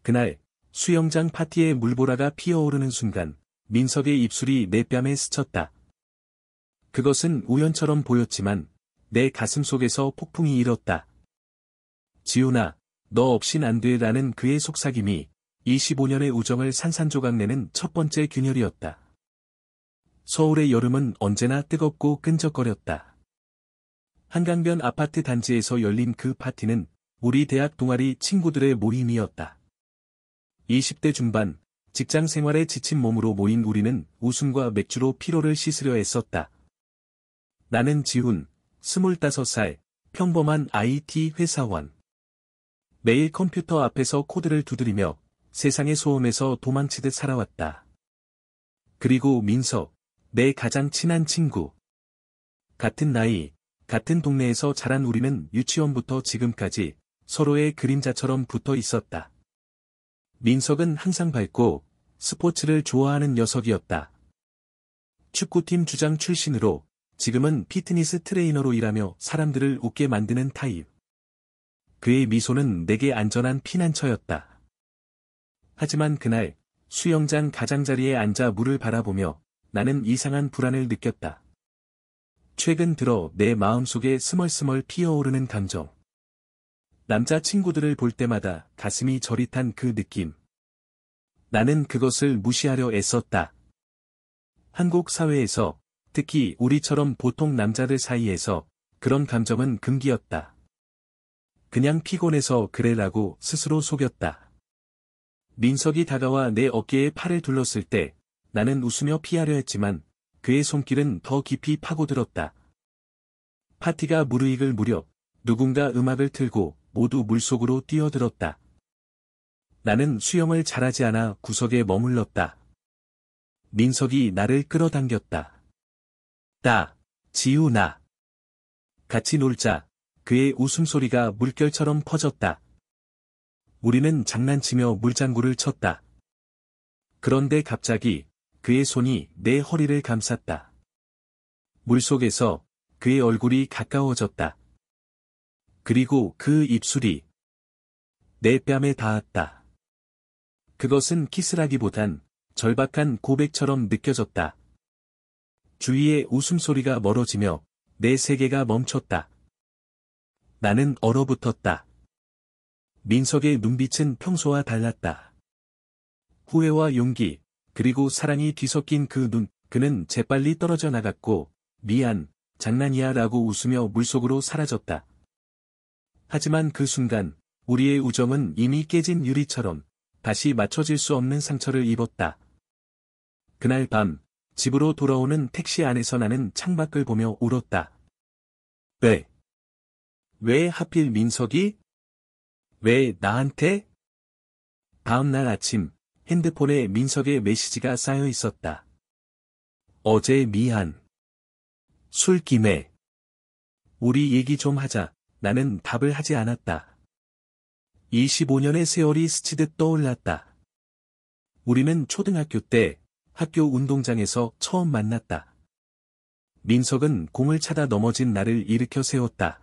그날 수영장 파티에 물보라가 피어오르는 순간 민석의 입술이 내 뺨에 스쳤다. 그것은 우연처럼 보였지만 내 가슴 속에서 폭풍이 일었다. 지훈아, 너 없인 안 돼라는 그의 속삭임이 25년의 우정을 산산조각내는 첫 번째 균열이었다. 서울의 여름은 언제나 뜨겁고 끈적거렸다. 한강변 아파트 단지에서 열린 그 파티는 우리 대학 동아리 친구들의 모임이었다. 20대 중반, 직장 생활에 지친 몸으로 모인 우리는 웃음과 맥주로 피로를 씻으려 애썼다. 나는 지훈, 25살, 평범한 IT 회사원. 매일 컴퓨터 앞에서 코드를 두드리며 세상의 소음에서 도망치듯 살아왔다. 그리고 민석, 내 가장 친한 친구. 같은 나이, 같은 동네에서 자란 우리는 유치원부터 지금까지 서로의 그림자처럼 붙어 있었다. 민석은 항상 밝고 스포츠를 좋아하는 녀석이었다. 축구팀 주장 출신으로 지금은 피트니스 트레이너로 일하며 사람들을 웃게 만드는 타입. 그의 미소는 내게 안전한 피난처였다. 하지만 그날 수영장 가장자리에 앉아 물을 바라보며 나는 이상한 불안을 느꼈다. 최근 들어 내 마음속에 스멀스멀 피어오르는 감정. 남자 친구들을 볼 때마다 가슴이 저릿한 그 느낌. 나는 그것을 무시하려 애썼다. 한국 사회에서, 특히 우리처럼 보통 남자들 사이에서 그런 감정은 금기였다. 그냥 피곤해서 그래라고 스스로 속였다. 민석이 다가와 내 어깨에 팔을 둘렀을 때 나는 웃으며 피하려 했지만 그의 손길은 더 깊이 파고들었다. 파티가 무르익을 무렵 누군가 음악을 틀고 모두 물속으로 뛰어들었다. 나는 수영을 잘하지 않아 구석에 머물렀다. 민석이 나를 끌어당겼다. 지훈아. 같이 놀자. 그의 웃음소리가 물결처럼 퍼졌다. 우리는 장난치며 물장구를 쳤다. 그런데 갑자기 그의 손이 내 허리를 감쌌다. 물속에서 그의 얼굴이 가까워졌다. 그리고 그 입술이 내 뺨에 닿았다. 그것은 키스라기보단 절박한 고백처럼 느껴졌다. 주위의 웃음소리가 멀어지며 내 세계가 멈췄다. 나는 얼어붙었다. 민석의 눈빛은 평소와 달랐다. 후회와 용기, 그리고 사랑이 뒤섞인 그 눈, 그는 재빨리 떨어져 나갔고, 미안, 장난이야 라고 웃으며 물속으로 사라졌다. 하지만 그 순간, 우리의 우정은 이미 깨진 유리처럼 다시 맞춰질 수 없는 상처를 입었다. 그날 밤, 집으로 돌아오는 택시 안에서 나는 창밖을 보며 울었다. 왜 하필 민석이? 왜 나한테? 다음 날 아침, 핸드폰에 민석의 메시지가 쌓여 있었다. 어제 미안. 술김에. 우리 얘기 좀 하자. 나는 답을 하지 않았다. 25년의 세월이 스치듯 떠올랐다. 우리는 초등학교 때 학교 운동장에서 처음 만났다. 민석은 공을 차다 넘어진 나를 일으켜 세웠다.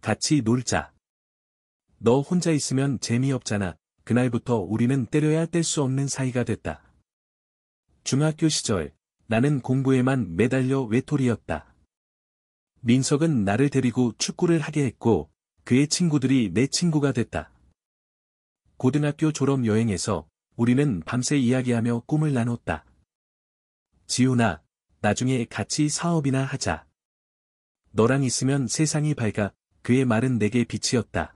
같이 놀자. 너 혼자 있으면 재미없잖아. 그날부터 우리는 때려야 뗄 수 없는 사이가 됐다. 중학교 시절, 나는 공부에만 매달려 외톨이였다. 민석은 나를 데리고 축구를 하게 했고, 그의 친구들이 내 친구가 됐다. 고등학교 졸업 여행에서 우리는 밤새 이야기하며 꿈을 나눴다. 지훈아, 나중에 같이 사업이나 하자. 너랑 있으면 세상이 밝아. 그의 말은 내게 빛이었다.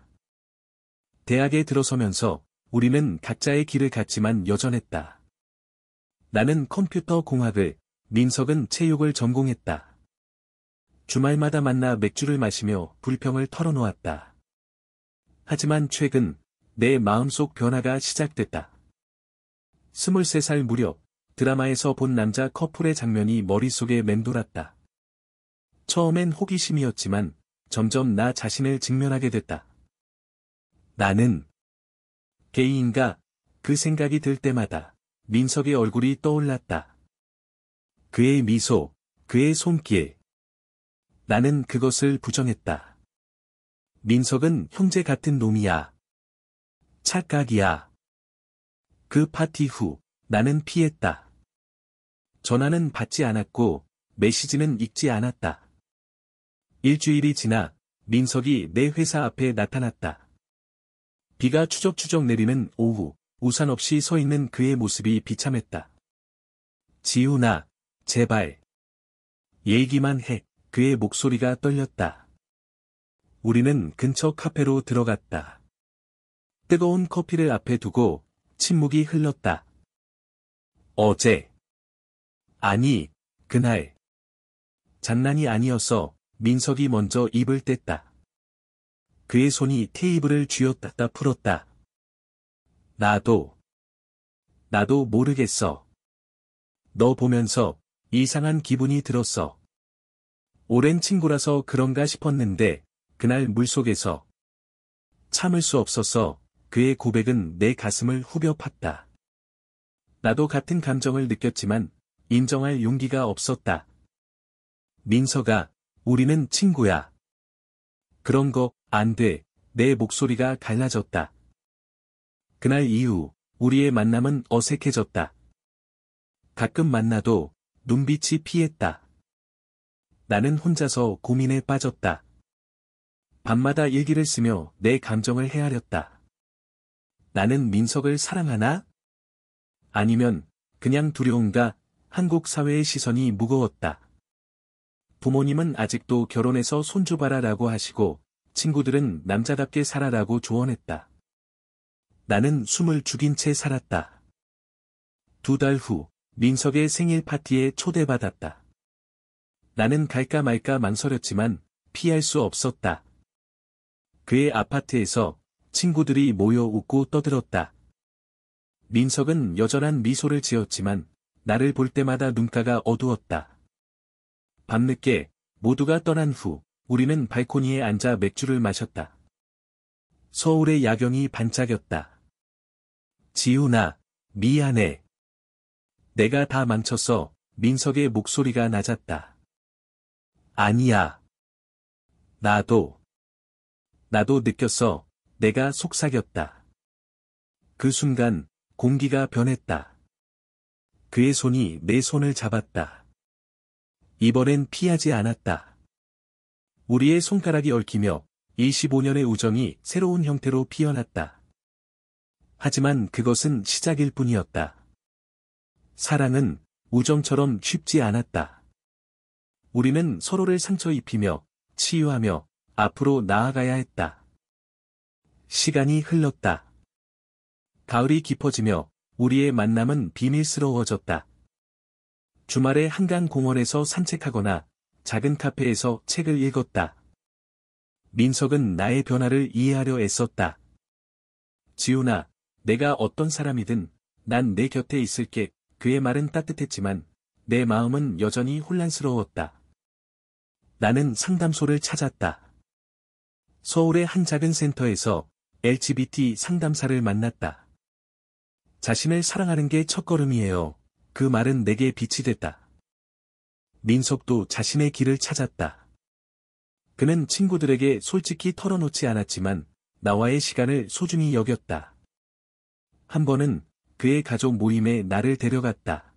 대학에 들어서면서 우리는 각자의 길을 갔지만 여전했다. 나는 컴퓨터 공학을, 민석은 체육을 전공했다. 주말마다 만나 맥주를 마시며 불평을 털어놓았다. 하지만 최근 내 마음속 변화가 시작됐다. 23살 무렵 드라마에서 본 남자 커플의 장면이 머릿속에 맴돌았다. 처음엔 호기심이었지만 점점 나 자신을 직면하게 됐다. 나는 게이인가? 그 생각이 들 때마다 민석의 얼굴이 떠올랐다. 그의 미소, 그의 손길. 나는 그것을 부정했다. 민석은 형제 같은 놈이야. 착각이야. 그 파티 후 나는 피했다. 전화는 받지 않았고 메시지는 읽지 않았다. 일주일이 지나 민석이 내 회사 앞에 나타났다. 비가 추적추적 내리는 오후, 우산 없이 서 있는 그의 모습이 비참했다. 지훈아, 제발. 얘기만 해. 그의 목소리가 떨렸다. 우리는 근처 카페로 들어갔다. 뜨거운 커피를 앞에 두고 침묵이 흘렀다. 어제. 아니, 그날. 장난이 아니어서 민석이 먼저 입을 뗐다. 그의 손이 테이블을 쥐었다 풀었다. 나도 모르겠어. 너 보면서 이상한 기분이 들었어. 오랜 친구라서 그런가 싶었는데, 그날 물속에서 참을 수 없어서 그의 고백은 내 가슴을 후벼 팠다. 나도 같은 감정을 느꼈지만, 인정할 용기가 없었다. 민석아, 우리는 친구야. 그런 거 안 돼. 내 목소리가 갈라졌다. 그날 이후 우리의 만남은 어색해졌다. 가끔 만나도 눈빛이 피했다. 나는 혼자서 고민에 빠졌다. 밤마다 일기를 쓰며 내 감정을 헤아렸다. 나는 민석을 사랑하나? 아니면 그냥 두려운가? 한국 사회의 시선이 무거웠다. 부모님은 아직도 결혼해서 손주 봐라라고 하시고, 친구들은 남자답게 살아라고 조언했다. 나는 숨을 죽인 채 살았다. 2달 후, 민석의 생일 파티에 초대받았다. 나는 갈까 말까 망설였지만, 피할 수 없었다. 그의 아파트에서 친구들이 모여 웃고 떠들었다. 민석은 여전한 미소를 지었지만, 나를 볼 때마다 눈가가 어두웠다. 밤늦게, 모두가 떠난 후, 우리는 발코니에 앉아 맥주를 마셨다. 서울의 야경이 반짝였다. 지훈아, 미안해. 내가 다 망쳤어. 민석의 목소리가 낮았다. 아니야. 나도 느꼈어. 내가 속삭였다. 그 순간, 공기가 변했다. 그의 손이 내 손을 잡았다. 이번엔 피하지 않았다. 우리의 손가락이 얽히며 25년의 우정이 새로운 형태로 피어났다. 하지만 그것은 시작일 뿐이었다. 사랑은 우정처럼 쉽지 않았다. 우리는 서로를 상처 입히며 치유하며 앞으로 나아가야 했다. 시간이 흘렀다. 가을이 깊어지며 우리의 만남은 비밀스러워졌다. 주말에 한강 공원에서 산책하거나 작은 카페에서 책을 읽었다. 민석은 나의 변화를 이해하려 애썼다. 지훈아, 내가 어떤 사람이든 난 내 곁에 있을게. 그의 말은 따뜻했지만 내 마음은 여전히 혼란스러웠다. 나는 상담소를 찾았다. 서울의 한 작은 센터에서 LGBT 상담사를 만났다. 자신을 사랑하는 게 첫걸음이에요. 그 말은 내게 빛이 됐다. 민석도 자신의 길을 찾았다. 그는 친구들에게 솔직히 털어놓지 않았지만 나와의 시간을 소중히 여겼다. 한 번은 그의 가족 모임에 나를 데려갔다.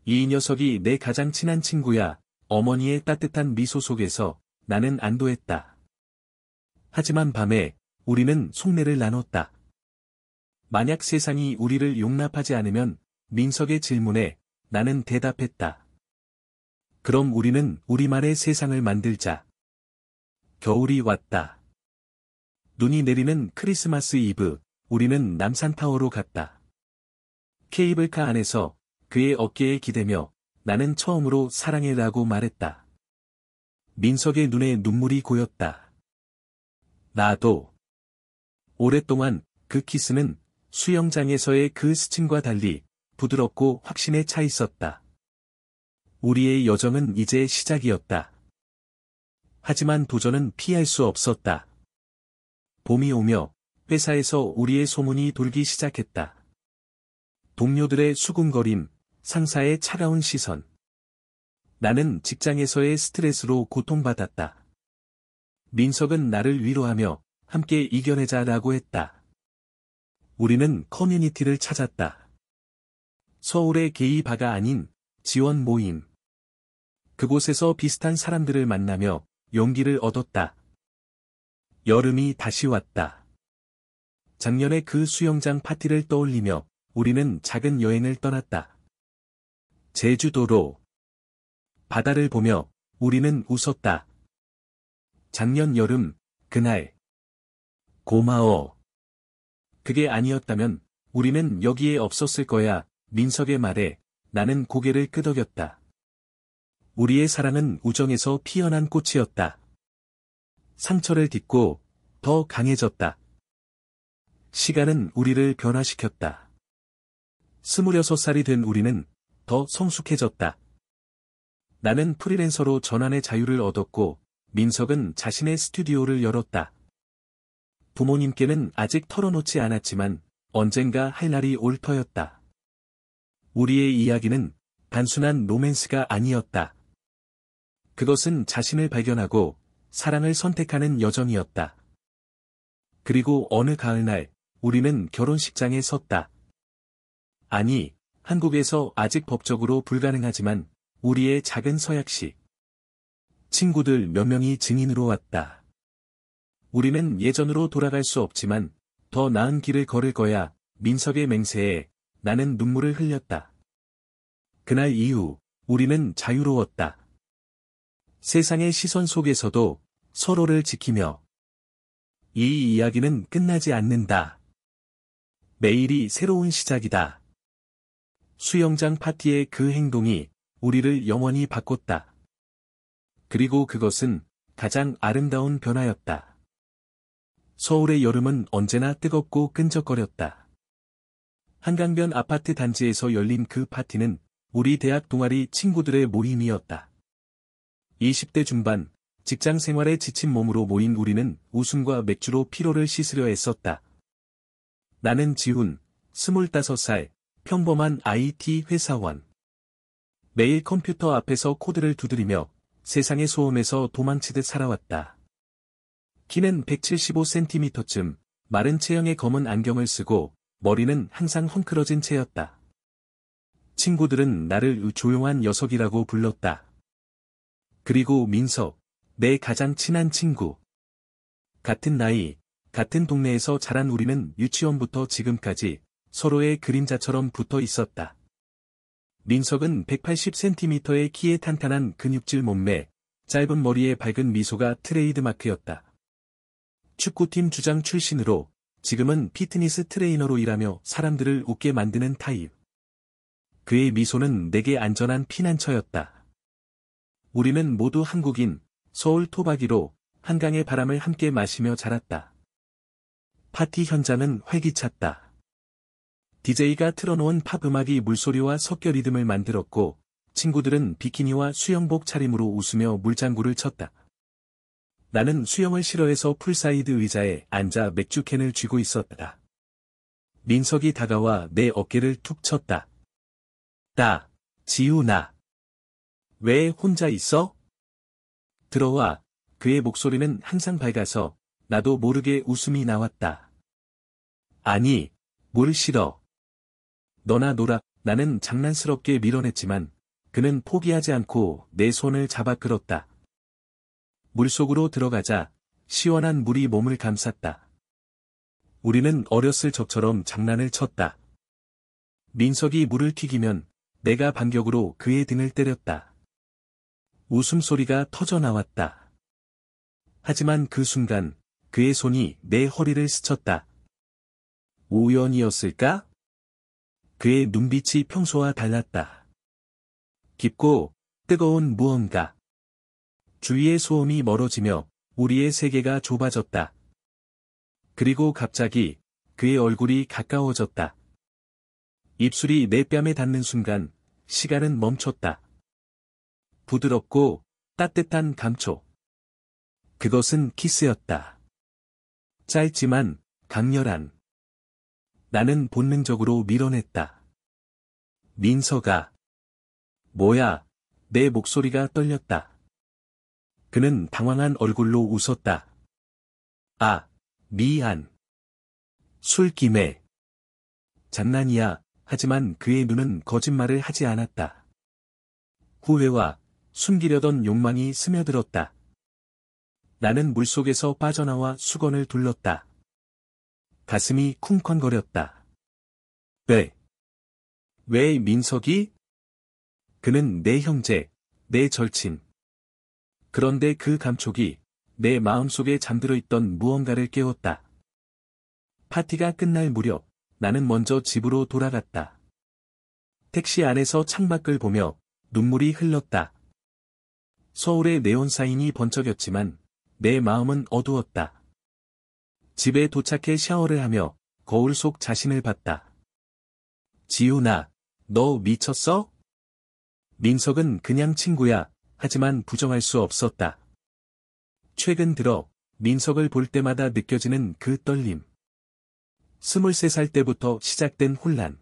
이 녀석이 내 가장 친한 친구야. 어머니의 따뜻한 미소 속에서 나는 안도했다. 하지만 밤에 우리는 속내를 나눴다. 만약 세상이 우리를 용납하지 않으면 민석의 질문에 나는 대답했다. 그럼 우리는 우리만의 세상을 만들자. 겨울이 왔다. 눈이 내리는 크리스마스 이브, 우리는 남산타워로 갔다. 케이블카 안에서 그의 어깨에 기대며 나는 처음으로 사랑해라고 말했다. 민석의 눈에 눈물이 고였다. 나도. 오랫동안 그 키스는 수영장에서의 그 스침과 달리 부드럽고 확신에 차 있었다. 우리의 여정은 이제 시작이었다. 하지만 도전은 피할 수 없었다. 봄이 오며 회사에서 우리의 소문이 돌기 시작했다. 동료들의 수군거림, 상사의 차가운 시선. 나는 직장에서의 스트레스로 고통받았다. 민석은 나를 위로하며 함께 이겨내자라고 했다. 우리는 커뮤니티를 찾았다. 서울의 게이 바가 아닌 지원 모임. 그곳에서 비슷한 사람들을 만나며 용기를 얻었다. 여름이 다시 왔다. 작년에 그 수영장 파티를 떠올리며 우리는 작은 여행을 떠났다. 제주도로. 바다를 보며 우리는 웃었다. 작년 여름, 그날. 고마워. 그게 아니었다면 우리는 여기에 없었을 거야. 민석의 말에 나는 고개를 끄덕였다. 우리의 사랑은 우정에서 피어난 꽃이었다. 상처를 딛고 더 강해졌다. 시간은 우리를 변화시켰다. 26살이 된 우리는 더 성숙해졌다. 나는 프리랜서로 전환의 자유를 얻었고, 민석은 자신의 스튜디오를 열었다. 부모님께는 아직 털어놓지 않았지만, 언젠가 할 날이 올 터였다. 우리의 이야기는 단순한 로맨스가 아니었다. 그것은 자신을 발견하고, 사랑을 선택하는 여정이었다. 그리고 어느 가을날, 우리는 결혼식장에 섰다. 아니, 한국에서 아직 법적으로 불가능하지만, 우리의 작은 서약식. 친구들 몇 명이 증인으로 왔다. 우리는 예전으로 돌아갈 수 없지만, 더 나은 길을 걸을 거야. 민석의 맹세에 나는 눈물을 흘렸다. 그날 이후, 우리는 자유로웠다. 세상의 시선 속에서도 서로를 지키며. 이 이야기는 끝나지 않는다. 매일이 새로운 시작이다. 수영장 파티의 그 행동이 우리를 영원히 바꿨다. 그리고 그것은 가장 아름다운 변화였다. 서울의 여름은 언제나 뜨겁고 끈적거렸다. 한강변 아파트 단지에서 열린 그 파티는 우리 대학 동아리 친구들의 모임이었다. 20대 중반, 직장 생활에 지친 몸으로 모인 우리는 웃음과 맥주로 피로를 씻으려 애썼다. 나는 지훈, 25살, 평범한 IT 회사원. 매일 컴퓨터 앞에서 코드를 두드리며 세상의 소음에서 도망치듯 살아왔다. 키는 175cm쯤, 마른 체형의 검은 안경을 쓰고 머리는 항상 헝클어진 채였다. 친구들은 나를 조용한 녀석이라고 불렀다. 그리고 민석, 내 가장 친한 친구. 같은 나이, 같은 동네에서 자란 우리는 유치원부터 지금까지 서로의 그림자처럼 붙어 있었다. 민석은 180cm의 키에 탄탄한 근육질 몸매, 짧은 머리에 밝은 미소가 트레이드마크였다. 축구팀 주장 출신으로 지금은 피트니스 트레이너로 일하며 사람들을 웃게 만드는 타입. 그의 미소는 내게 안전한 피난처였다. 우리는 모두 한국인, 서울 토박이로 한강의 바람을 함께 마시며 자랐다. 파티 현장은 활기찼다. DJ가 틀어놓은 팝 음악이 물소리와 섞여 리듬을 만들었고, 친구들은 비키니와 수영복 차림으로 웃으며 물장구를 쳤다. 나는 수영을 싫어해서 풀사이드 의자에 앉아 맥주캔을 쥐고 있었다. 민석이 다가와 내 어깨를 툭 쳤다. 지훈아. 왜 혼자 있어? 들어와. 그의 목소리는 항상 밝아서 나도 모르게 웃음이 나왔다. 아니, 뭘 싫어. 너나 놀아. 나는 장난스럽게 밀어냈지만 그는 포기하지 않고 내 손을 잡아 끌었다. 물속으로 들어가자 시원한 물이 몸을 감쌌다. 우리는 어렸을 적처럼 장난을 쳤다. 민석이 물을 튀기면 내가 반격으로 그의 등을 때렸다. 웃음소리가 터져 나왔다. 하지만 그 순간 그의 손이 내 허리를 스쳤다. 우연이었을까? 그의 눈빛이 평소와 달랐다. 깊고 뜨거운 무언가. 주위의 소음이 멀어지며 우리의 세계가 좁아졌다. 그리고 갑자기 그의 얼굴이 가까워졌다. 입술이 내 뺨에 닿는 순간 시간은 멈췄다. 부드럽고 따뜻한 감촉. 그것은 키스였다. 짧지만 강렬한. 나는 본능적으로 밀어냈다. 민서가. 뭐야, 내 목소리가 떨렸다. 그는 당황한 얼굴로 웃었다. 아, 미안. 술김에. 장난이야. 하지만 그의 눈은 거짓말을 하지 않았다. 후회와 숨기려던 욕망이 스며들었다. 나는 물속에서 빠져나와 수건을 둘렀다. 가슴이 쿵쾅거렸다. 왜 민석이? 그는 내 형제, 내 절친. 그런데 그 감촉이 내 마음속에 잠들어 있던 무언가를 깨웠다. 파티가 끝날 무렵 나는 먼저 집으로 돌아갔다. 택시 안에서 창밖을 보며 눈물이 흘렀다. 서울의 네온 사인이 번쩍였지만 내 마음은 어두웠다. 집에 도착해 샤워를 하며 거울 속 자신을 봤다. 지훈아, 너 미쳤어? 민석은 그냥 친구야. 하지만 부정할 수 없었다. 최근 들어 민석을 볼 때마다 느껴지는 그 떨림. 23살 때부터 시작된 혼란.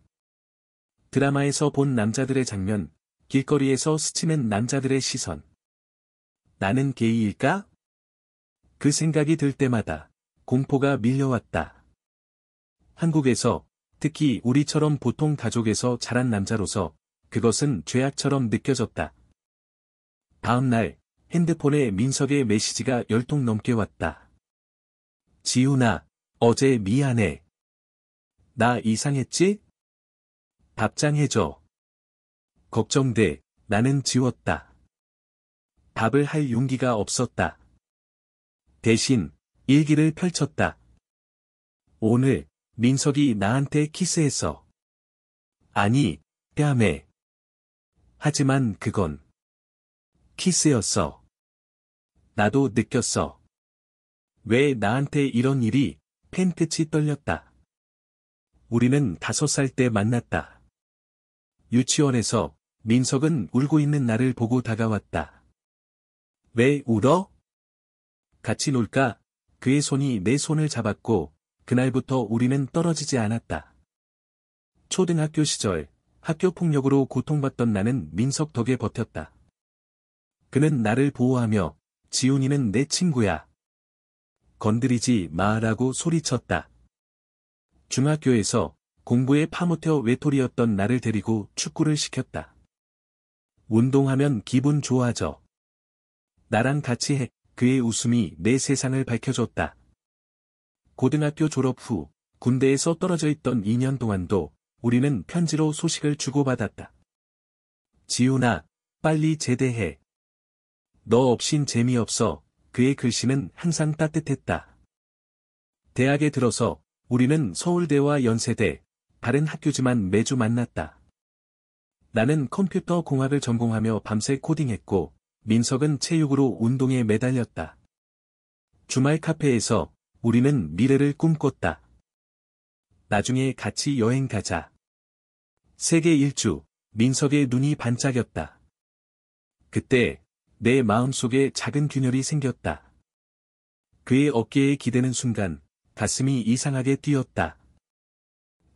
드라마에서 본 남자들의 장면, 길거리에서 스치는 남자들의 시선. 나는 게이일까? 그 생각이 들 때마다 공포가 밀려왔다. 한국에서, 특히 우리처럼 보통 가족에서 자란 남자로서 그것은 죄악처럼 느껴졌다. 다음 날, 핸드폰에 민석의 메시지가 10통 넘게 왔다. 지훈아, 어제 미안해. 나 이상했지? 답장해줘. 걱정돼. 나는 지웠다. 답을 할 용기가 없었다. 대신 일기를 펼쳤다. 오늘 민석이 나한테 키스했어. 아니, 뺨에. 하지만 그건 키스였어. 나도 느꼈어. 왜 나한테 이런 일이? 팬끝이 떨렸다. 우리는 5살 때 만났다. 유치원에서 민석은 울고 있는 나를 보고 다가왔다. 왜 울어? 같이 놀까? 그의 손이 내 손을 잡았고 그날부터 우리는 떨어지지 않았다. 초등학교 시절 학교 폭력으로 고통받던 나는 민석 덕에 버텼다. 그는 나를 보호하며 지훈이는 내 친구야. 건드리지 마라고 소리쳤다. 중학교에서 공부에 파묻혀 외톨이였던 나를 데리고 축구를 시켰다. 운동하면 기분 좋아져. 나랑 같이 해. 그의 웃음이 내 세상을 밝혀줬다. 고등학교 졸업 후 군대에서 떨어져 있던 2년 동안도 우리는 편지로 소식을 주고받았다. 지훈아, 빨리 제대해. 너 없인 재미없어. 그의 글씨는 항상 따뜻했다. 대학에 들어서 우리는 서울대와 연세대, 다른 학교지만 매주 만났다. 나는 컴퓨터 공학을 전공하며 밤새 코딩했고, 민석은 체육으로 운동에 매달렸다. 주말 카페에서 우리는 미래를 꿈꿨다. 나중에 같이 여행 가자. 세계 일주, 민석의 눈이 반짝였다. 그때 내 마음속에 작은 균열이 생겼다. 그의 어깨에 기대는 순간 가슴이 이상하게 뛰었다.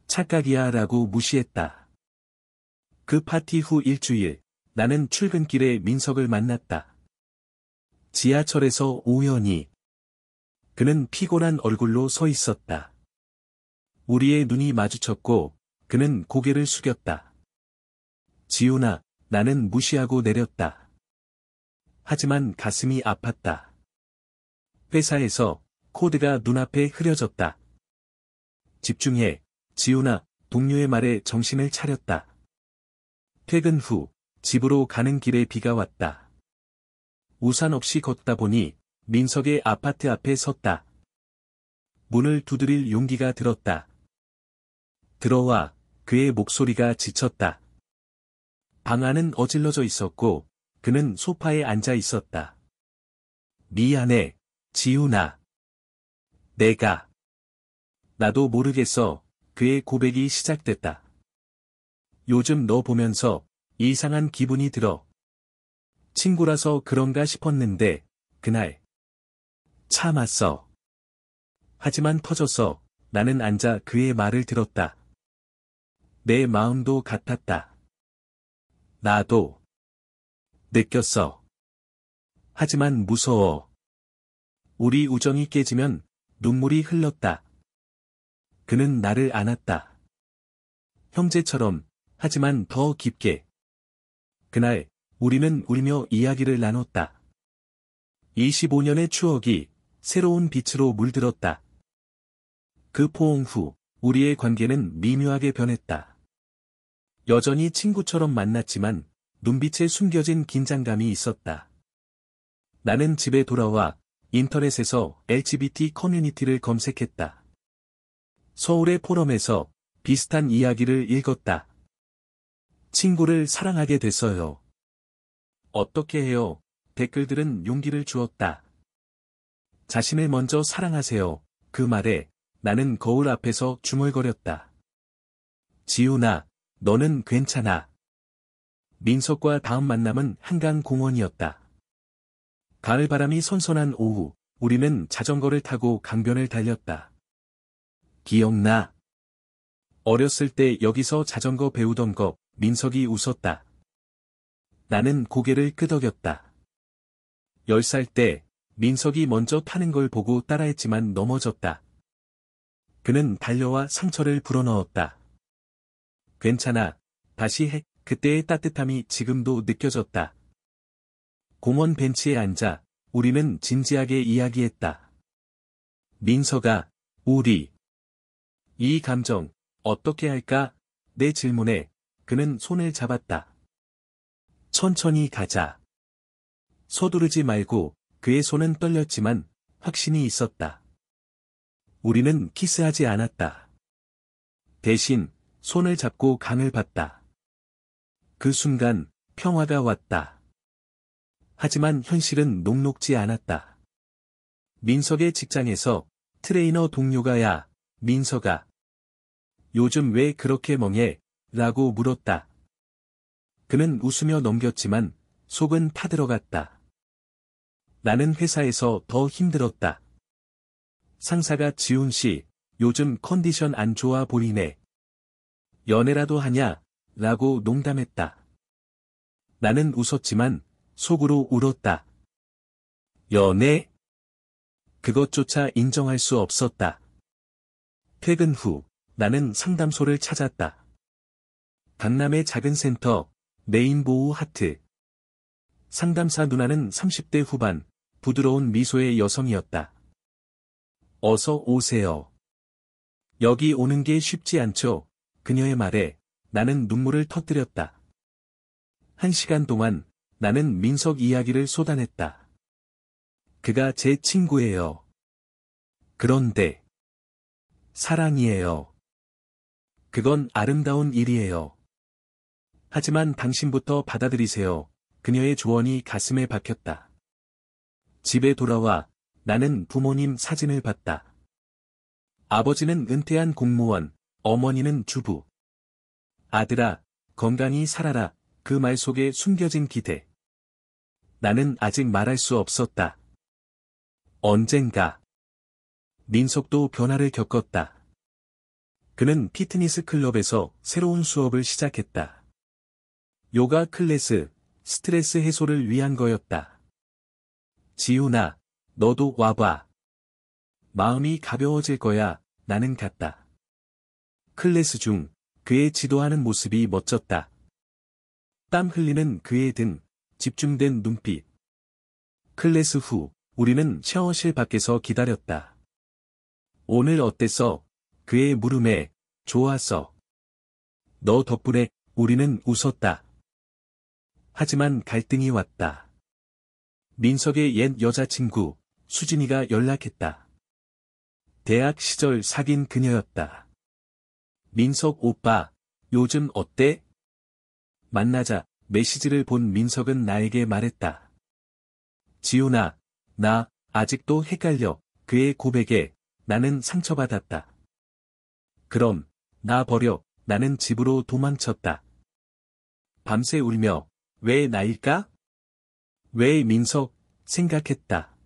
착각이야 라고 무시했다. 그 파티 후 일주일, 나는 출근길에 민석을 만났다. 지하철에서 우연히. 그는 피곤한 얼굴로 서 있었다. 우리의 눈이 마주쳤고, 그는 고개를 숙였다. 지훈아, 나는 무시하고 내렸다. 하지만 가슴이 아팠다. 회사에서 코드가 눈앞에 흐려졌다. 집중해, 지훈아, 동료의 말에 정신을 차렸다. 퇴근 후, 집으로 가는 길에 비가 왔다. 우산 없이 걷다 보니 민석의 아파트 앞에 섰다. 문을 두드릴 용기가 들었다. 들어와. 그의 목소리가 지쳤다. 방 안은 어질러져 있었고 그는 소파에 앉아 있었다. 미안해, 지훈아. 나도 모르겠어. 그의 고백이 시작됐다. 요즘 너 보면서 이상한 기분이 들어. 친구라서 그런가 싶었는데, 그날 참았어. 하지만 터졌어. 나는 앉아 그의 말을 들었다. 내 마음도 같았다. 나도 느꼈어. 하지만 무서워. 우리 우정이 깨지면 눈물이 흘렀다. 그는 나를 안았다. 형제처럼, 하지만 더 깊게. 그날, 우리는 울며 이야기를 나눴다. 25년의 추억이 새로운 빛으로 물들었다. 그 포옹 후, 우리의 관계는 미묘하게 변했다. 여전히 친구처럼 만났지만, 눈빛에 숨겨진 긴장감이 있었다. 나는 집에 돌아와 인터넷에서 LGBT 커뮤니티를 검색했다. 서울의 포럼에서 비슷한 이야기를 읽었다. 친구를 사랑하게 됐어요. 어떻게 해요? 댓글들은 용기를 주었다. 자신을 먼저 사랑하세요. 그 말에 나는 거울 앞에서 중얼거렸다. 지훈아, 너는 괜찮아. 민석과 다음 만남은 한강공원이었다. 가을바람이 선선한 오후, 우리는 자전거를 타고 강변을 달렸다. 기억나? 어렸을 때 여기서 자전거 배우던 거, 민석이 웃었다. 나는 고개를 끄덕였다. 10살 때, 민석이 먼저 타는 걸 보고 따라했지만 넘어졌다. 그는 달려와 상처를 불어넣었다. 괜찮아, 다시 해. 그때의 따뜻함이 지금도 느껴졌다. 공원 벤치에 앉아 우리는 진지하게 이야기했다. 민석아, 우리 이 감정 어떻게 할까? 내 질문에 그는 손을 잡았다. 천천히 가자. 서두르지 말고. 그의 손은 떨렸지만 확신이 있었다. 우리는 키스하지 않았다. 대신 손을 잡고 강을 봤다. 그 순간 평화가 왔다. 하지만 현실은 녹록지 않았다. 민석의 직장에서 트레이너 동료가 야, 민석아. 요즘 왜 그렇게 멍해? 라고 물었다. 그는 웃으며 넘겼지만 속은 타들어갔다. 나는 회사에서 더 힘들었다. 상사가 지훈 씨, 요즘 컨디션 안 좋아 보이네. 연애라도 하냐? 라고 농담했다. 나는 웃었지만 속으로 울었다. 연애? 그것조차 인정할 수 없었다. 퇴근 후, 나는 상담소를 찾았다. 강남의 작은 센터, 레인보우 하트. 상담사 누나는 30대 후반, 부드러운 미소의 여성이었다. 어서 오세요. 여기 오는 게 쉽지 않죠? 그녀의 말에 나는 눈물을 터뜨렸다. 1시간 동안 나는 민석 이야기를 쏟아냈다. 그가 제 친구예요. 그런데 사랑이에요. 그건 아름다운 일이에요. 하지만 당신부터 받아들이세요. 그녀의 조언이 가슴에 박혔다. 집에 돌아와 나는 부모님 사진을 봤다. 아버지는 은퇴한 공무원, 어머니는 주부. 아들아, 건강히 살아라. 그 말 속에 숨겨진 기대. 나는 아직 말할 수 없었다. 언젠가 민석도 변화를 겪었다. 그는 피트니스 클럽에서 새로운 수업을 시작했다. 요가 클래스, 스트레스 해소를 위한 거였다. 지훈아, 너도 와봐. 마음이 가벼워질 거야. 나는 갔다. 클래스 중 그의 지도하는 모습이 멋졌다. 땀 흘리는 그의 등, 집중된 눈빛. 클래스 후, 우리는 샤워실 밖에서 기다렸다. 오늘 어땠어? 그의 물음에, 좋았어. 너 덕분에, 우리는 웃었다. 하지만 갈등이 왔다. 민석의 옛 여자친구, 수진이가 연락했다. 대학 시절 사귄 그녀였다. 민석 오빠, 요즘 어때? 만나자, 메시지를 본 민석은 나에게 말했다. 지훈아, 나, 아직도 헷갈려. 그의 고백에, 나는 상처받았다. 그럼, 나 버려. 나는 집으로 도망쳤다. 밤새 울며, 왜 나일까? 왜 민석? 생각했다.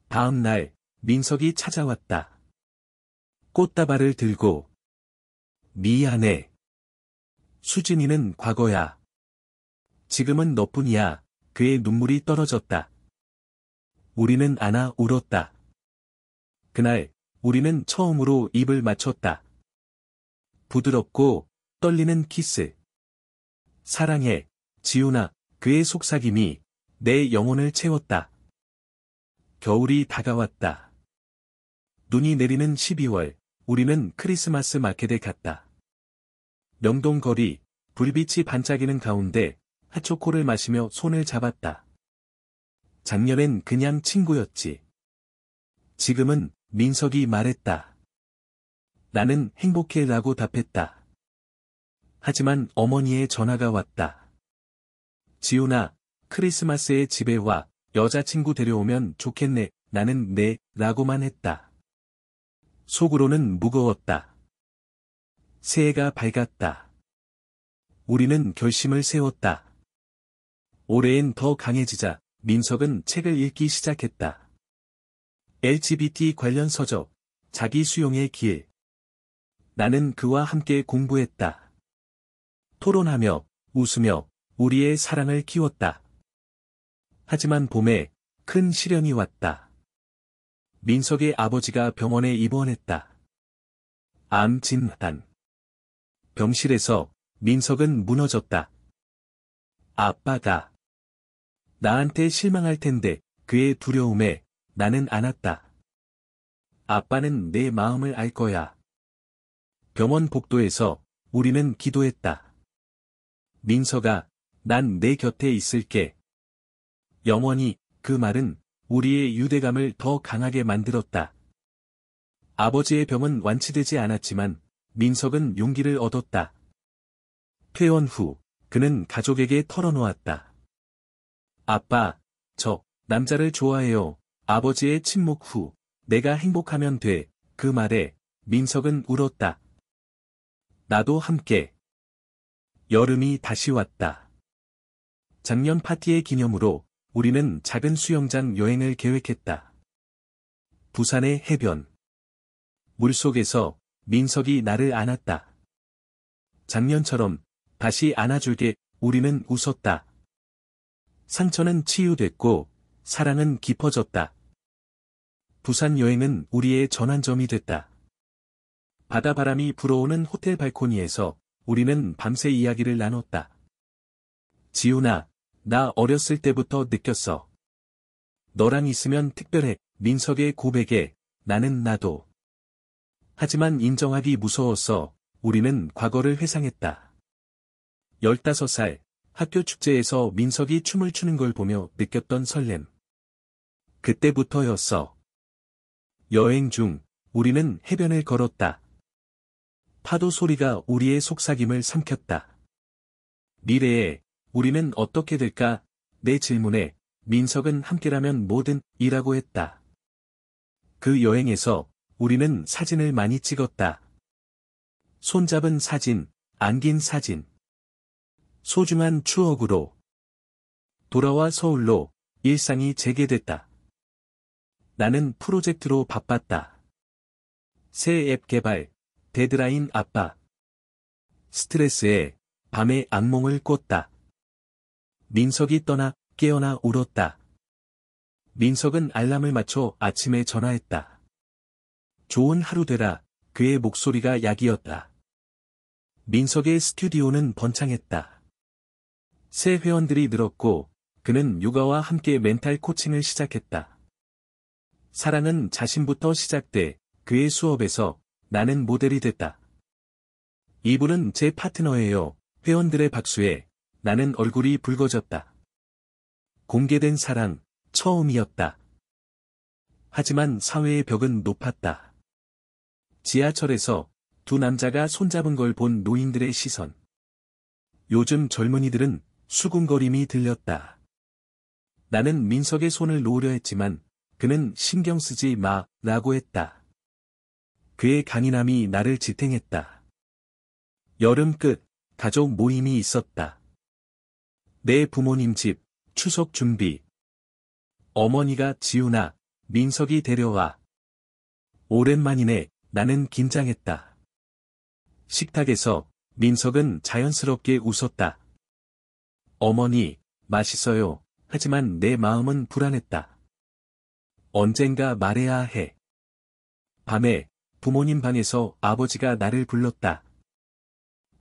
다음 날, 민석이 찾아왔다. 꽃다발을 들고. 미안해. 수진이는 과거야. 지금은 너뿐이야. 그의 눈물이 떨어졌다. 우리는 안아 울었다. 그날, 우리는 처음으로 입을 맞췄다. 부드럽고 떨리는 키스. 사랑해, 지훈아. 그의 속삭임이 내 영혼을 채웠다. 겨울이 다가왔다. 눈이 내리는 12월, 우리는 크리스마스 마켓에 갔다. 명동 거리, 불빛이 반짝이는 가운데 핫초코를 마시며 손을 잡았다. 작년엔 그냥 친구였지. 지금은 민석이 말했다. 나는 행복해 라고 답했다. 하지만 어머니의 전화가 왔다. 지훈아, 크리스마스에 집에 와. 여자친구 데려오면 좋겠네. 나는 네, 라고만 했다. 속으로는 무거웠다. 새해가 밝았다. 우리는 결심을 세웠다. 올해엔 더 강해지자. 민석은 책을 읽기 시작했다. LGBT 관련 서적, 자기 수용의 길. 나는 그와 함께 공부했다. 토론하며, 웃으며, 우리의 사랑을 키웠다. 하지만 봄에 큰 시련이 왔다. 민석의 아버지가 병원에 입원했다. 암 진단. 병실에서 민석은 무너졌다. 아빠가 나한테 실망할 텐데 그의 두려움에 나는 안았다. 아빠는 내 마음을 알 거야. 병원 복도에서 우리는 기도했다. 민석아, 난 내 곁에 있을게. 영원히. 그 말은 우리의 유대감을 더 강하게 만들었다. 아버지의 병은 완치되지 않았지만 민석은 용기를 얻었다. 퇴원 후 그는 가족에게 털어놓았다. 아빠, 저 남자를 좋아해요. 아버지의 침묵 후 내가 행복하면 돼. 그 말에 민석은 울었다. 나도 함께. 여름이 다시 왔다. 작년 파티의 기념으로 우리는 작은 수영장 여행을 계획했다. 부산의 해변. 물속에서 민석이 나를 안았다. 작년처럼 다시 안아줄게. 우리는 웃었다. 상처는 치유됐고 사랑은 깊어졌다. 부산 여행은 우리의 전환점이 됐다. 바다바람이 불어오는 호텔 발코니에서 우리는 밤새 이야기를 나눴다. 지훈아, 나 어렸을 때부터 느꼈어. 너랑 있으면 특별해. 민석의 고백에 나는 나도. 하지만 인정하기 무서웠어. 우리는 과거를 회상했다. 15살, 학교 축제에서 민석이 춤을 추는 걸 보며 느꼈던 설렘. 그때부터였어. 여행 중, 우리는 해변을 걸었다. 파도 소리가 우리의 속삭임을 삼켰다. 미래에, 우리는 어떻게 될까? 내 질문에 민석은 함께라면 뭐든 이라고 했다. 그 여행에서 우리는 사진을 많이 찍었다. 손잡은 사진, 안긴 사진. 소중한 추억으로. 돌아와 서울로 일상이 재개됐다. 나는 프로젝트로 바빴다. 새 앱 개발, 데드라인 압박. 스트레스에 밤에 악몽을 꿨다. 민석이 떠나 깨어나 울었다. 민석은 알람을 맞춰 아침에 전화했다. 좋은 하루 되라. 그의 목소리가 약이었다. 민석의 스튜디오는 번창했다. 새 회원들이 늘었고 그는 육아와 함께 멘탈 코칭을 시작했다. 사랑은 자신부터 시작돼 그의 수업에서 나는 모델이 됐다. 이분은 제 파트너예요. 회원들의 박수에 나는 얼굴이 붉어졌다. 공개된 사랑, 처음이었다. 하지만 사회의 벽은 높았다. 지하철에서 두 남자가 손잡은 걸 본 노인들의 시선. 요즘 젊은이들은 수군거림이 들렸다. 나는 민석의 손을 놓으려 했지만 그는 신경 쓰지 마, 라고 했다. 그의 강인함이 나를 지탱했다. 여름 끝, 가족 모임이 있었다. 내 부모님 집, 추석 준비. 어머니가 지훈아, 민석이 데려와. 오랜만이네. 나는 긴장했다. 식탁에서 민석은 자연스럽게 웃었다. 어머니, 맛있어요. 하지만 내 마음은 불안했다. 언젠가 말해야 해. 밤에 부모님 방에서 아버지가 나를 불렀다.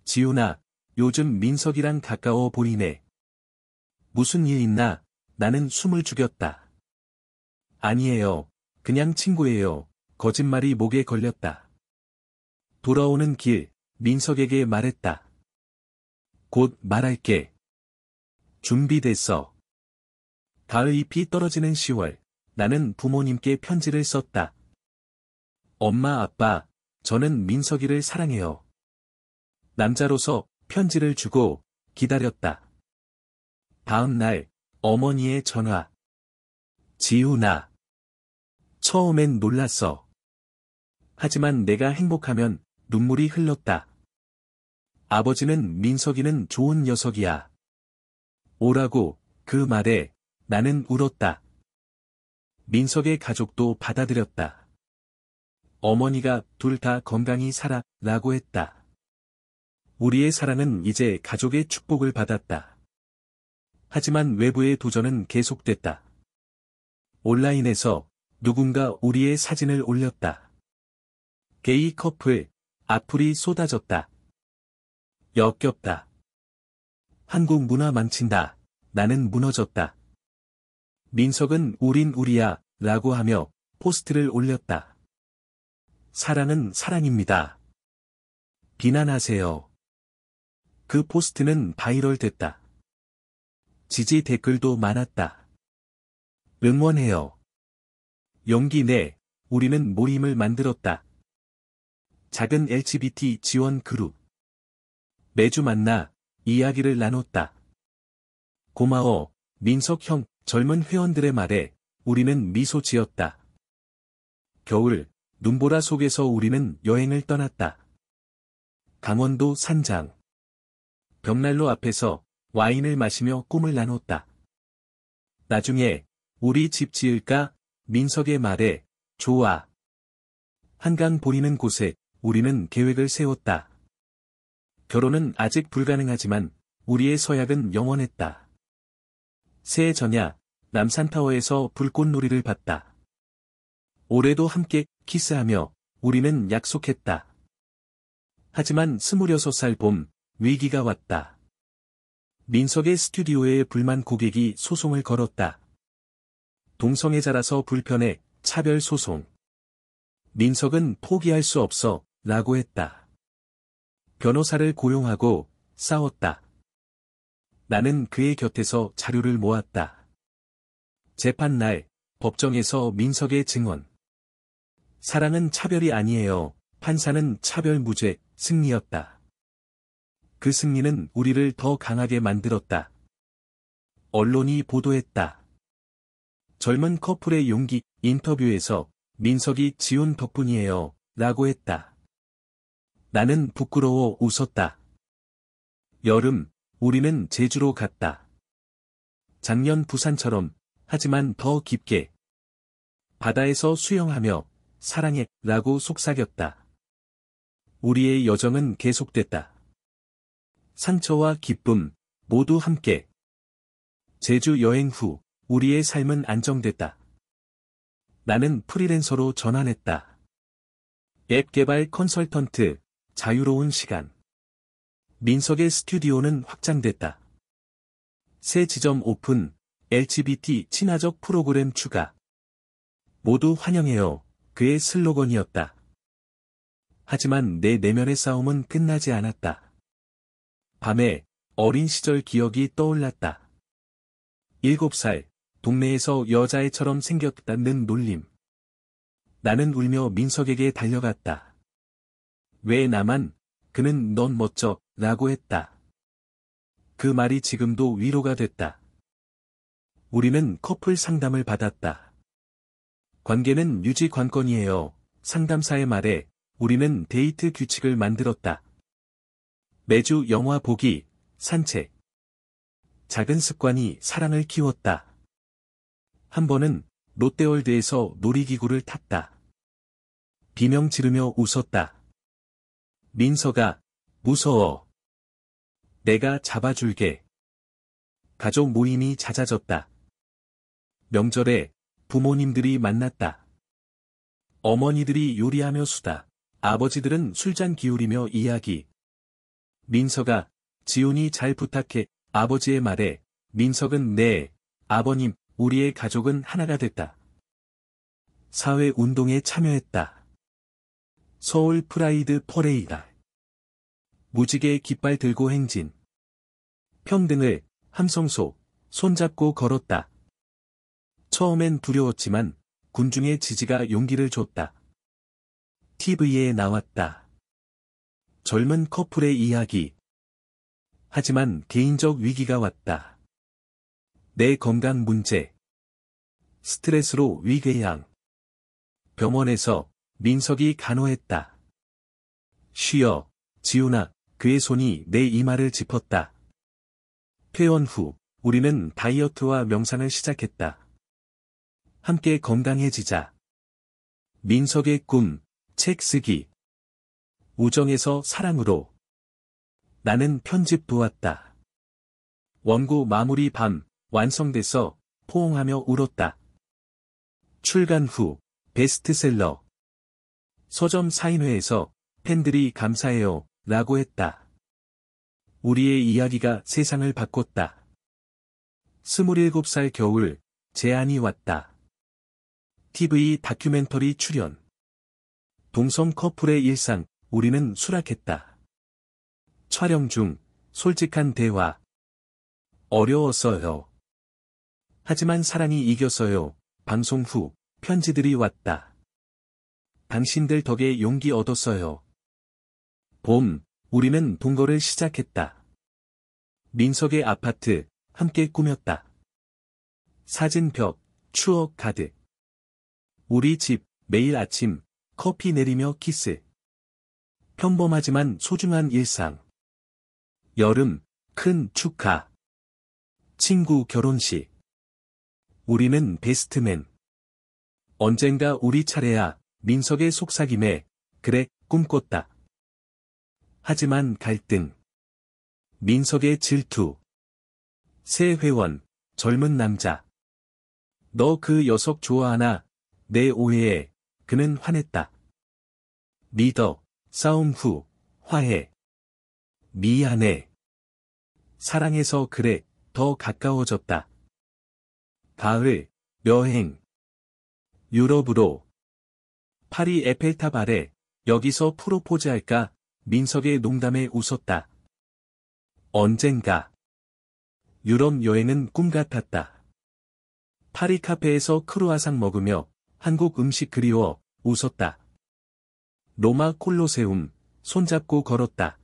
지훈아, 요즘 민석이랑 가까워 보이네. 무슨 일 있나? 나는 숨을 죽였다. 아니에요. 그냥 친구예요. 거짓말이 목에 걸렸다. 돌아오는 길, 민석에게 말했다. 곧 말할게. 준비됐어. 가을 잎이 떨어지는 10월, 나는 부모님께 편지를 썼다. 엄마 아빠, 저는 민석이를 사랑해요. 남자로서 편지를 주고 기다렸다. 다음 날, 어머니의 전화. 지훈아. 처음엔 놀랐어. 하지만 내가 행복하면 눈물이 흘렀다. 아버지는 민석이는 좋은 녀석이야. 오라고, 그 말에 나는 울었다. 민석의 가족도 받아들였다. 어머니가 둘 다 건강히 살아, 라고 했다. 우리의 사랑은 이제 가족의 축복을 받았다. 하지만 외부의 도전은 계속됐다. 온라인에서 누군가 우리의 사진을 올렸다. 게이 커플, 악플이 쏟아졌다. 역겹다. 한국 문화 망친다. 나는 무너졌다. 민석은 우린 우리야, 라고 하며 포스트를 올렸다. 사랑은 사랑입니다. 비난하세요. 그 포스트는 바이럴 됐다. 지지 댓글도 많았다. 응원해요. 용기 내, 우리는 모임을 만들었다. 작은 LGBT 지원 그룹. 매주 만나, 이야기를 나눴다. 고마워, 민석 형, 젊은 회원들의 말에 우리는 미소 지었다. 겨울, 눈보라 속에서 우리는 여행을 떠났다. 강원도 산장. 벽난로 앞에서 와인을 마시며 꿈을 나눴다. 나중에 우리 집 지을까? 민석의 말에 좋아. 한강 보이는 곳에 우리는 계획을 세웠다. 결혼은 아직 불가능하지만 우리의 서약은 영원했다. 새해 전야 남산타워에서 불꽃놀이를 봤다. 올해도 함께 키스하며 우리는 약속했다. 하지만 26살 봄, 위기가 왔다. 민석의 스튜디오에 불만 고객이 소송을 걸었다. 동성애자라서 불편해, 차별 소송. 민석은 포기할 수 없어, 라고 했다. 변호사를 고용하고 싸웠다. 나는 그의 곁에서 자료를 모았다. 재판 날, 법정에서 민석의 증언. 사랑은 차별이 아니에요. 판사는 차별 무죄, 승리였다. 그 승리는 우리를 더 강하게 만들었다. 언론이 보도했다. 젊은 커플의 용기, 인터뷰에서 민석이 지훈 덕분이에요, 라고 했다. 나는 부끄러워 웃었다. 여름, 우리는 제주로 갔다. 작년 부산처럼, 하지만 더 깊게. 바다에서 수영하며, 사랑해, 라고 속삭였다. 우리의 여정은 계속됐다. 상처와 기쁨, 모두 함께. 제주 여행 후, 우리의 삶은 안정됐다. 나는 프리랜서로 전환했다. 앱 개발 컨설턴트, 자유로운 시간. 민석의 스튜디오는 확장됐다. 새 지점 오픈, LGBT 친화적 프로그램 추가. 모두 환영해요. 그의 슬로건이었다. 하지만 내 내면의 싸움은 끝나지 않았다. 밤에 어린 시절 기억이 떠올랐다. 7살, 동네에서 여자애처럼 생겼다는 놀림. 나는 울며 민석에게 달려갔다. 왜 나만, 그는 넌 멋져, 라고 했다. 그 말이 지금도 위로가 됐다. 우리는 커플 상담을 받았다. 관계는 유지 관건이에요. 상담사의 말에 우리는 데이트 규칙을 만들었다. 매주 영화 보기, 산책. 작은 습관이 사랑을 키웠다. 한 번은 롯데월드에서 놀이기구를 탔다. 비명 지르며 웃었다. 민석아, 무서워. 내가 잡아줄게. 가족 모임이 잦아졌다. 명절에 부모님들이 만났다. 어머니들이 요리하며 수다. 아버지들은 술잔 기울이며 이야기. 민석아, 지훈이 잘 부탁해. 아버지의 말에 민석은 네, 아버님, 우리의 가족은 하나가 됐다. 사회운동에 참여했다. 서울 프라이드 퍼레이드. 무지개 깃발 들고 행진. 평등을, 함성소, 손잡고 걸었다. 처음엔 두려웠지만 군중의 지지가 용기를 줬다. TV에 나왔다. 젊은 커플의 이야기. 하지만 개인적 위기가 왔다. 내 건강 문제. 스트레스로 위궤양. 병원에서 민석이 간호했다. 쉬어, 지훈아. 그의 손이 내 이마를 짚었다. 퇴원 후, 우리는 다이어트와 명상을 시작했다. 함께 건강해지자. 민석의 꿈, 책 쓰기. 우정에서 사랑으로. 나는 편집 도왔다. 원고 마무리 밤, 완성돼서 포옹하며 울었다. 출간 후, 베스트셀러. 서점 사인회에서 팬들이 감사해요, 라고 했다. 우리의 이야기가 세상을 바꿨다. 27살 겨울, 제안이 왔다. TV 다큐멘터리 출연. 동성 커플의 일상, 우리는 수락했다. 촬영 중, 솔직한 대화. 어려웠어요. 하지만 사랑이 이겼어요. 방송 후, 편지들이 왔다. 당신들 덕에 용기 얻었어요. 봄, 우리는 동거를 시작했다. 민석의 아파트, 함께 꾸몄다. 사진벽, 추억 가득. 우리 집, 매일 아침, 커피 내리며 키스. 평범하지만 소중한 일상. 여름, 큰 축하. 친구 결혼식. 우리는 베스트맨. 언젠가 우리 차례야. 민석의 속삭임에, 그래, 꿈꿨다. 하지만 갈등. 민석의 질투. 새 회원, 젊은 남자. 너 그 녀석 좋아하나? 내 오해에, 그는 화냈다. 리더, 싸움 후, 화해. 미안해. 사랑해서 그래, 더 가까워졌다. 가을, 여행. 유럽으로. 파리 에펠탑 아래, 여기서 프로포즈 할까? 민석의 농담에 웃었다. 언젠가. 유럽 여행은 꿈 같았다. 파리 카페에서 크루아상 먹으며, 한국 음식 그리워, 웃었다. 로마 콜로세움, 손잡고 걸었다.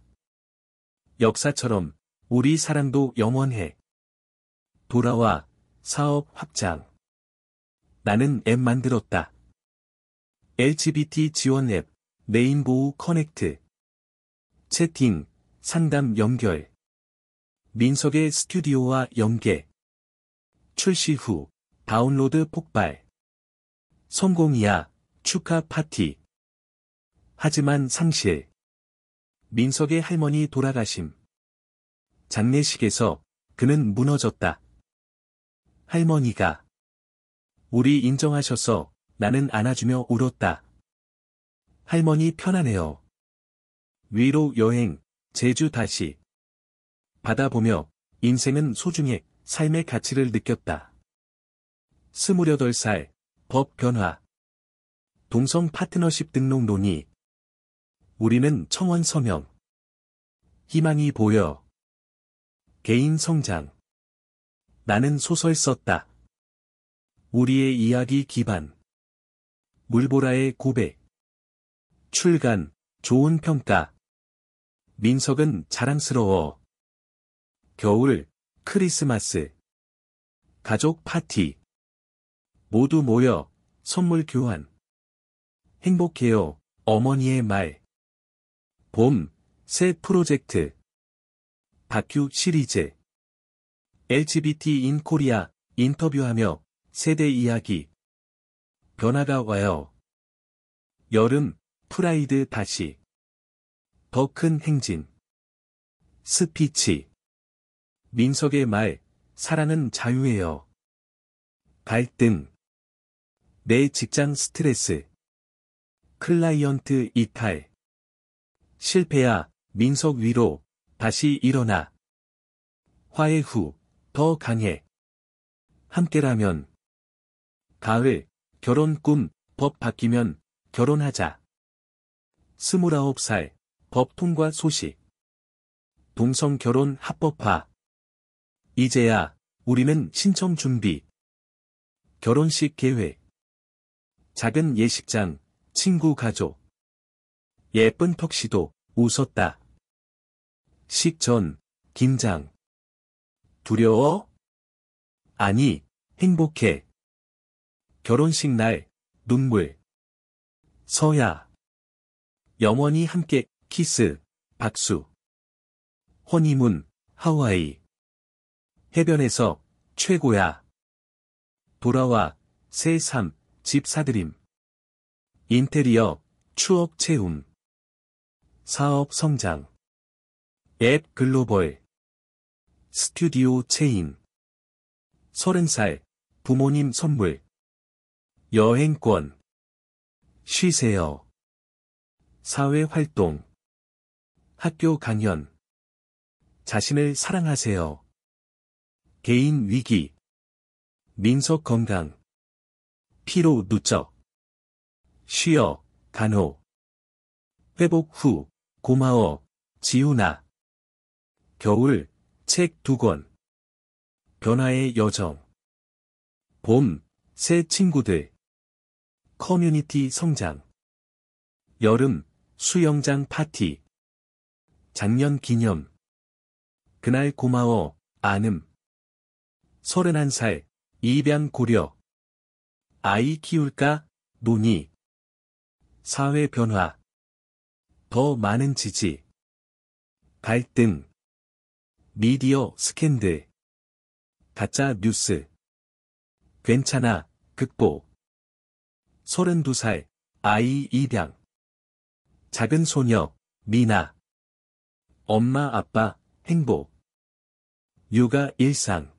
역사처럼, 우리 사랑도 영원해. 돌아와, 사업 확장. 나는 앱 만들었다. LGBT 지원 앱, 레인보우 커넥트. 채팅, 상담 연결. 민석의 스튜디오와 연계. 출시 후, 다운로드 폭발. 성공이야, 축하 파티. 하지만 상실. 민석의 할머니 돌아가심. 장례식에서, 그는 무너졌다. 할머니가. 우리 인정하셔서, 나는 안아주며 울었다. 할머니 편안해요. 위로 여행, 제주 다시. 바다 보며, 인생은 소중해, 삶의 가치를 느꼈다. 28살, 법 변화. 동성 파트너십 등록 논의. 우리는 청원 서명. 희망이 보여. 개인 성장. 나는 소설 썼다. 우리의 이야기 기반. 물보라의 고백. 출간, 좋은 평가. 민석은 자랑스러워. 겨울, 크리스마스. 가족 파티. 모두 모여, 선물 교환. 행복해요, 어머니의 말. 봄, 새 프로젝트. 다큐 시리즈. LGBT 인 코리아, 인터뷰하며, 세대 이야기. 변화가 와요. 여름, 프라이드 다시. 더 큰 행진. 스피치. 민석의 말, 사랑은 자유예요. 갈등. 내 직장 스트레스. 클라이언트 이탈. 실패야, 민석 위로, 다시 일어나. 화해 후, 더 강해. 함께라면. 가을, 결혼 꿈, 법 바뀌면, 결혼하자. 29살, 법 통과 소식. 동성 결혼 합법화. 이제야, 우리는 신청 준비. 결혼식 계획. 작은 예식장, 친구 가족. 예쁜 턱시도, 웃었다. 식전, 긴장. 두려워? 아니, 행복해. 결혼식 날, 눈물. 서야. 영원히 함께, 키스, 박수. 허니문, 하와이. 해변에서, 최고야. 돌아와, 새 삶, 집 사들임. 인테리어, 추억 채움. 사업 성장. 앱 글로벌. 스튜디오 체인. 30살, 부모님 선물. 여행권. 쉬세요. 사회활동. 학교 강연. 자신을 사랑하세요. 개인 위기. 민석 건강. 피로 누적. 쉬어, 간호. 회복 후, 고마워, 지훈아. 겨울, 책 2권. 변화의 여정. 봄, 새 친구들. 커뮤니티 성장. 여름, 수영장 파티. 작년 기념. 그날 고마워, 안음. 31살, 입양 고려. 아이 키울까, 논의. 사회 변화. 더 많은 지지. 갈등. 미디어 스캔들. 가짜 뉴스. 괜찮아, 극복. 32살, 아이 입양. 작은 소녀, 미나. 엄마 아빠, 행복. 육아 일상.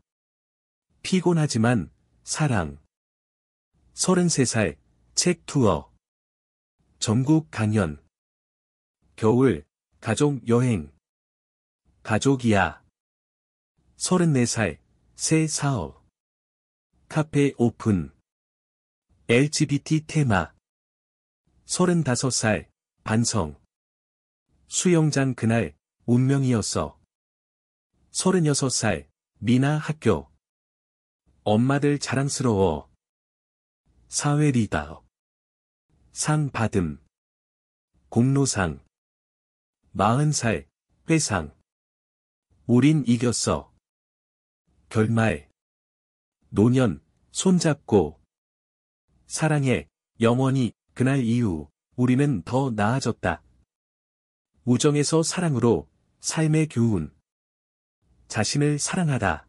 피곤하지만, 사랑. 33살, 책 투어. 전국 강연. 겨울, 가족 여행. 가족이야. 34살, 새 사업. 카페 오픈. LGBT 테마. 35살, 반성. 수영장 그날, 운명이었어. 36살, 미나 학교. 엄마들 자랑스러워. 사회 리더. 상 받음. 공로상. 40살, 회상. 우린 이겼어. 결말. 노년, 손잡고. 사랑해, 영원히, 그날 이후, 우리는 더 나아졌다. 우정에서 사랑으로, 삶의 교훈. 자신을 사랑하다.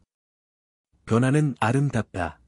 변화는 아름답다.